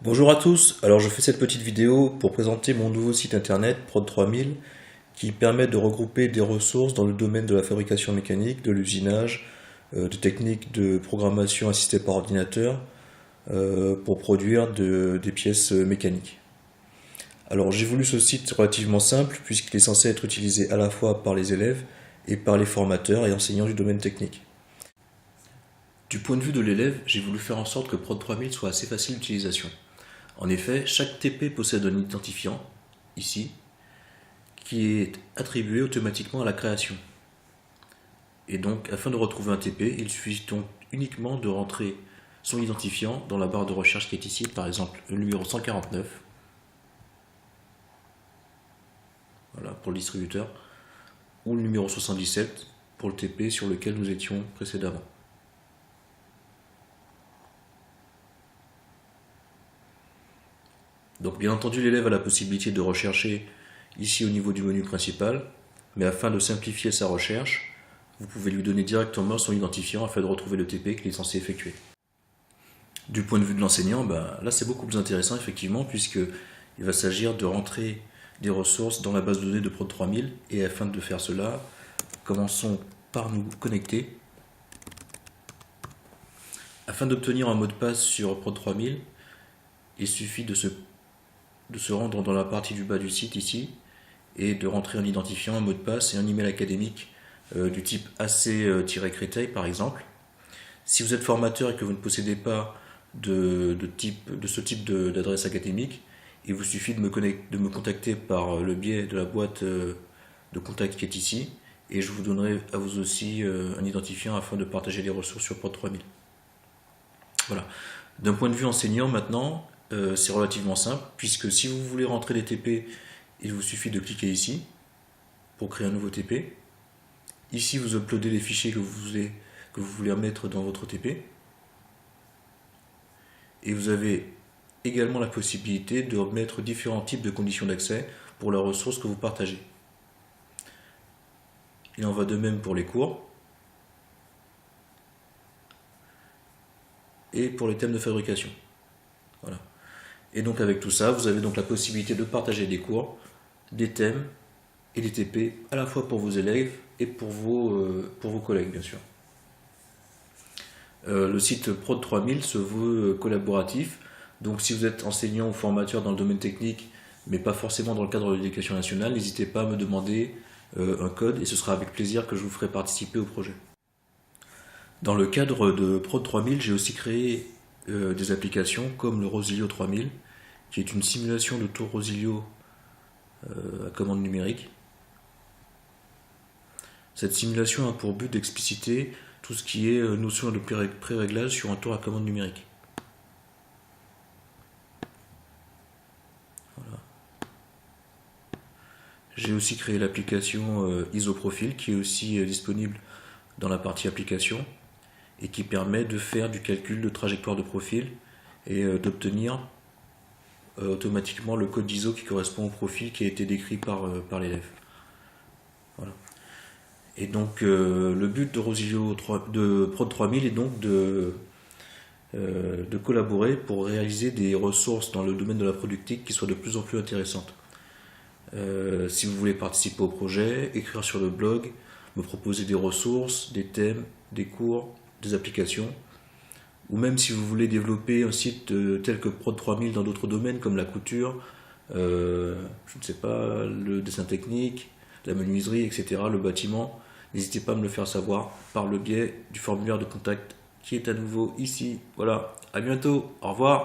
Bonjour à tous, alors je fais cette petite vidéo pour présenter mon nouveau site internet Prod 3000 qui permet de regrouper des ressources dans le domaine de la fabrication mécanique, de l'usinage, de techniques de programmation assistée par ordinateur pour produire des pièces mécaniques. Alors j'ai voulu ce site relativement simple puisqu'il est censé être utilisé à la fois par les élèves et par les formateurs et enseignants du domaine technique. Du point de vue de l'élève, j'ai voulu faire en sorte que Prod 3000 soit assez facile d'utilisation. En effet, chaque TP possède un identifiant, ici, qui est attribué automatiquement à la création. Et donc, afin de retrouver un TP, il suffit donc uniquement de rentrer son identifiant dans la barre de recherche qui est ici, par exemple le numéro 149, voilà, pour le distributeur, ou le numéro 77 pour le TP sur lequel nous étions précédemment. Donc bien entendu, l'élève a la possibilité de rechercher ici au niveau du menu principal, mais afin de simplifier sa recherche, vous pouvez lui donner directement son identifiant afin de retrouver le TP qu'il est censé effectuer. Du point de vue de l'enseignant, là c'est beaucoup plus intéressant effectivement, puisqu'il va s'agir de rentrer des ressources dans la base de données de Prod 3000, et afin de faire cela, commençons par nous connecter. Afin d'obtenir un mot de passe sur Prod 3000, il suffit de se rendre dans la partie du bas du site ici et de rentrer un identifiant, un mot de passe et un email académique du type AC-Créteil par exemple. Si vous êtes formateur et que vous ne possédez pas de ce type d'adresse académique, il vous suffit de me contacter par le biais de la boîte de contact qui est ici, et je vous donnerai à vous aussi un identifiant afin de partager les ressources sur Prod 3000. Voilà. D'un point de vue enseignant maintenant, c'est relativement simple, puisque si vous voulez rentrer des TP, il vous suffit de cliquer ici pour créer un nouveau TP. Ici, vous uploadez les fichiers que vous voulez mettre dans votre TP. Et vous avez également la possibilité de mettre différents types de conditions d'accès pour la ressource que vous partagez. Il en va de même pour les cours et pour les thèmes de fabrication. Voilà. Et donc avec tout ça, vous avez donc la possibilité de partager des cours, des thèmes et des TP à la fois pour vos élèves et pour vos collègues bien sûr. Le site Prod 3000 se veut collaboratif, donc si vous êtes enseignant ou formateur dans le domaine technique, mais pas forcément dans le cadre de l'éducation nationale, n'hésitez pas à me demander un code et ce sera avec plaisir que je vous ferai participer au projet. Dans le cadre de Prod 3000, j'ai aussi créé des applications comme le Rosilio 3000, qui est une simulation de tour Rosilio à commande numérique. Cette simulation a pour but d'expliciter tout ce qui est notion de pré-réglage sur un tour à commande numérique. Voilà. J'ai aussi créé l'application ISOProfil qui est aussi disponible dans la partie application et qui permet de faire du calcul de trajectoire de profil et d'obtenir automatiquement le code d'ISO qui correspond au profil qui a été décrit par l'élève. Voilà. Et donc le but de Prod 3000 est donc de collaborer pour réaliser des ressources dans le domaine de la productique qui soient de plus en plus intéressantes. Si vous voulez participer au projet, écrire sur le blog, me proposer des ressources, des thèmes, des cours, des applications, ou même si vous voulez développer un site tel que Prod 3000 dans d'autres domaines comme la couture, je ne sais pas, le dessin technique, la menuiserie, etc., le bâtiment, n'hésitez pas à me le faire savoir par le biais du formulaire de contact qui est à nouveau ici. Voilà, à bientôt, au revoir.